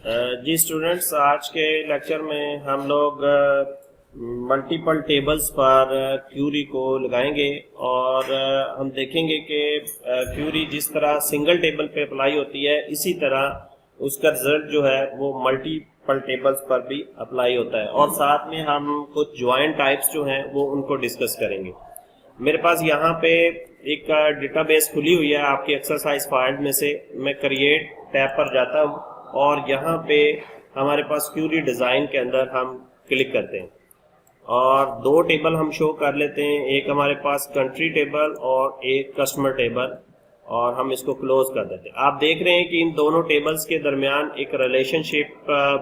जी students, आज के lecture में हम लोग मल्टीपल टेबल्स पर क्यूरी को लगाएंगे और हम देखेंगे कि क्यूरी जिस तरह सिंगल टेबल पे अप्लाई होती है इसी तरह उसका रिजल्ट जो है वो मल्टीपल टेबल्स पर भी अप्लाई होता है। और साथ में हम कुछ ज्वाइंट टाइप्स जो हैं वो उनको डिस्कस करेंगे। मेरे पास यहाँ पे एक डेटाबेस खुली हुई है आपकी एक्सरसाइज फाइल में से। मैं क्रिएट टैब पर जाता हूँ और यहाँ पे हमारे पास क्यूरी डिज़ाइन के अंदर हम क्लिक करते हैं और दो टेबल हम शो कर लेते हैं। एक हमारे पास कंट्री टेबल और एक कस्टमर टेबल, और हम इसको क्लोज कर देते हैं। आप देख रहे हैं कि इन दोनों टेबल्स के दरमियान एक रिलेशनशिप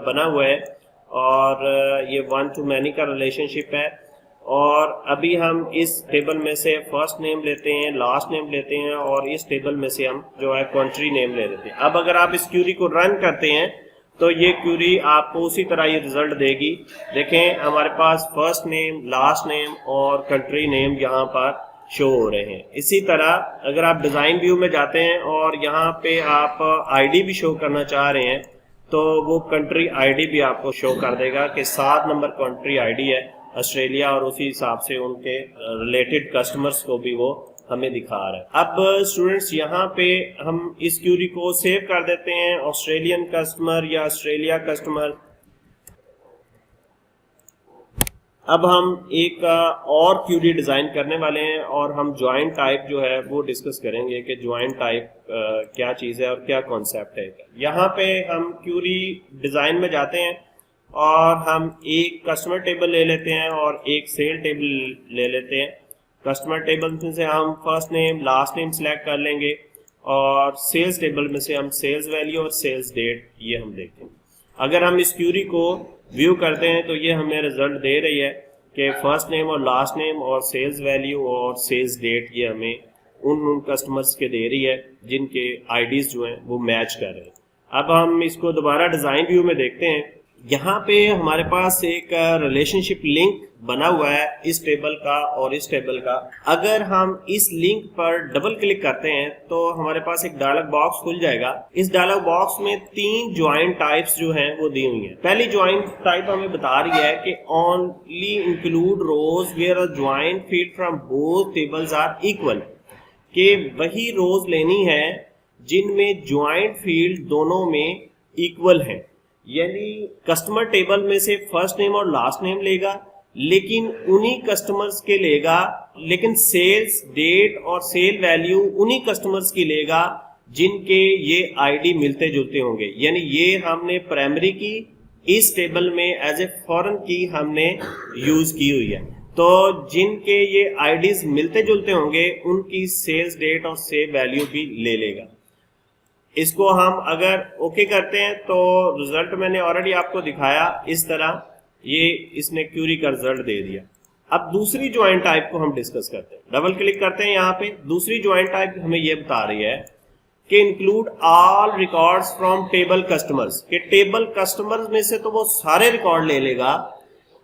बना हुआ है और ये वन टू मैनी का रिलेशनशिप है। और अभी हम इस टेबल में से फर्स्ट नेम लेते हैं, लास्ट नेम लेते हैं और इस टेबल में से हम जो है कंट्री नेम ले लेते हैं। अब अगर आप इस क्यूरी को रन करते हैं तो ये क्यूरी आपको उसी तरह ये रिजल्ट देगी। देखें, हमारे पास फर्स्ट नेम, लास्ट नेम और कंट्री नेम यहाँ पर शो हो रहे हैं। इसी तरह अगर आप डिज़ाइन व्यू में जाते हैं और यहाँ पे आप आईडी भी शो करना चाह रहे हैं तो वो कंट्री आईडी भी आपको शो कर देगा कि 7 नंबर कंट्री आईडी है ऑस्ट्रेलिया, और उसी हिसाब से उनके रिलेटेड कस्टमर्स को भी वो हमें दिखा रहा है। अब स्टूडेंट्स, यहाँ पे हम इस क्यूरी को सेव कर देते हैं, ऑस्ट्रेलियन कस्टमर या ऑस्ट्रेलिया कस्टमर। अब हम एक और क्यूरी डिज़ाइन करने वाले हैं और हम ज्वाइंट टाइप जो है वो डिस्कस करेंगे कि ज्वाइंट टाइप क्या चीज़ है और क्या कॉन्सेप्ट है। यहाँ पे हम क्यूरी डिज़ाइन में जाते हैं और हम एक कस्टमर टेबल ले लेते हैं और एक सेल टेबल ले लेते हैं। कस्टमर टेबल में से हम first name, last name select कर लेंगे और सेल्स टेबल में से हम सेल्स वैल्यू और सेल्स डेट ये हम देखेंगे। अगर हम इस क्यूरी को व्यू करते हैं तो ये हमें रिजल्ट दे रही है कि फर्स्ट नेम और लास्ट नेम और सेल्स वैल्यू और सेल्स डेट ये हमें उन कस्टमर्स के दे रही है जिनके आईडीज जो हैं वो मैच कर रहे हैं। अब हम इसको दोबारा डिज़ाइन व्यू में देखते हैं। यहाँ पे हमारे पास एक रिलेशनशिप लिंक बना हुआ है इस टेबल का और इस टेबल का। अगर हम इस लिंक पर डबल क्लिक करते हैं तो हमारे पास एक डायलॉग बॉक्स खुल जाएगा। इस डायलॉग बॉक्स में 3 ज्वाइंट टाइप्स जो हैं वो दी हुई हैं। पहली ज्वाइंट टाइप हमें बता रही है कि only include rows where a joint field from both tables are equal, कि वही रोज लेनी है जिनमें ज्वाइंट फील्ड दोनों में इक्वल है। यानी कस्टमर टेबल में से फर्स्ट नेम और लास्ट नेम लेगा, लेकिन उन्हीं कस्टमर्स के लेगा, लेकिन सेल्स डेट और सेल वैल्यू उन्हीं कस्टमर्स की लेगा जिनके ये आईडी मिलते जुलते होंगे। यानी ये हमने प्राइमरी की इस टेबल में एज ए फॉरेन की हमने यूज की हुई है। तो जिनके ये आईडीज मिलते जुलते होंगे उनकी सेल्स डेट और सेल वैल्यू भी ले लेगा। इसको हम अगर ओके करते हैं तो रिजल्ट मैंने ऑलरेडी आपको दिखाया इस तरह, ये इसने क्यूरी का रिजल्ट दे दिया। अब दूसरी ज्वाइंट टाइप को हम डिस्कस करते हैं। डबल क्लिक करते हैं यहाँ पे। दूसरी ज्वाइंट टाइप हमें ये बता रही है कि include all records from table customers, कि टेबल कस्टमर्स में से तो वो सारे रिकॉर्ड ले लेगा,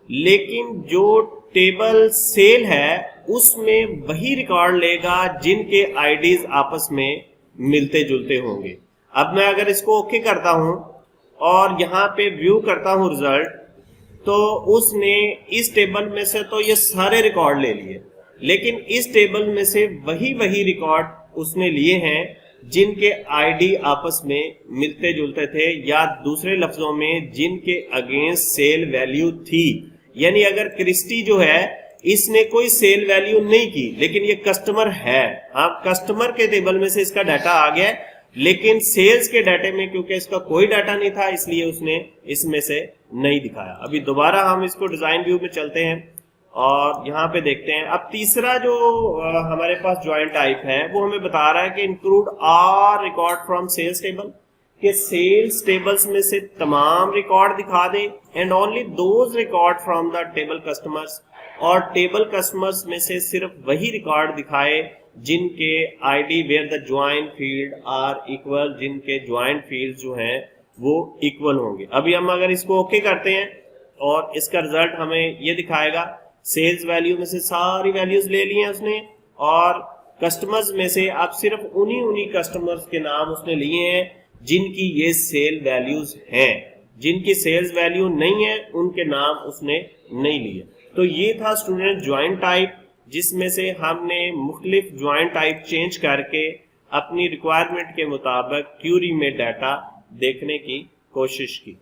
लेकिन जो टेबल सेल है उसमें वही रिकॉर्ड लेगा जिनके आईडीज आपस में मिलते जुलते होंगे। अब मैं अगर इसको ओके करता हूं और यहाँ पे व्यू करता हूं रिजल्ट, तो उसने इस टेबल में से तो ये सारे रिकॉर्ड ले लिए, लेकिन इस टेबल में से वही रिकॉर्ड उसने लिए हैं जिनके आईडी आपस में मिलते जुलते थे, या दूसरे लफ्जों में जिनके अगेंस्ट सेल वैल्यू थी। यानी अगर क्रिस्टी जो है इसने कोई सेल वैल्यू नहीं की, लेकिन ये कस्टमर है। हाँ, कस्टमर के टेबल में से इसका डाटा आ गया, लेकिन सेल्स के डाटे में क्योंकि इसका कोई डाटा नहीं था इसलिए उसने इसमें से नहीं दिखाया। अभी दोबारा हम इसको डिजाइन व्यू में चलते हैं और यहाँ पे देखते हैं। अब तीसरा जो हमारे पास ज्वाइंट टाइप है वो हमें बता रहा है कि include all record from sales table, कि सेल्स टेबल्स में से तमाम रिकॉर्ड दिखा दे and only those record from the table customers, और टेबल कस्टमर्स में से सिर्फ वही रिकॉर्ड दिखाए जिनके ID where the joint field are equal, जिनके ज्वाइंट फील्ड जो हैं वो इक्वल होंगे। अभी हम अगर इसको ओके करते हैं और इसका रिजल्ट हमें ये दिखाएगा, सेल्स वैल्यू में से सारी वैल्यूज ले ली हैं उसने, और कस्टमर्स में से अब सिर्फ उन्हीं कस्टमर्स के नाम उसने लिए हैं जिनकी ये सेल वैल्यूज हैं। जिनकी सेल्स वैल्यू नहीं है उनके नाम उसने नहीं लिए। तो ये था स्टूडेंट ज्वाइंट टाइप, जिसमें से हमने मुख्तलिफ ज्वाइंट टाइप चेंज करके अपनी रिक्वायरमेंट के मुताबिक क्यूरी में डाटा देखने की कोशिश की।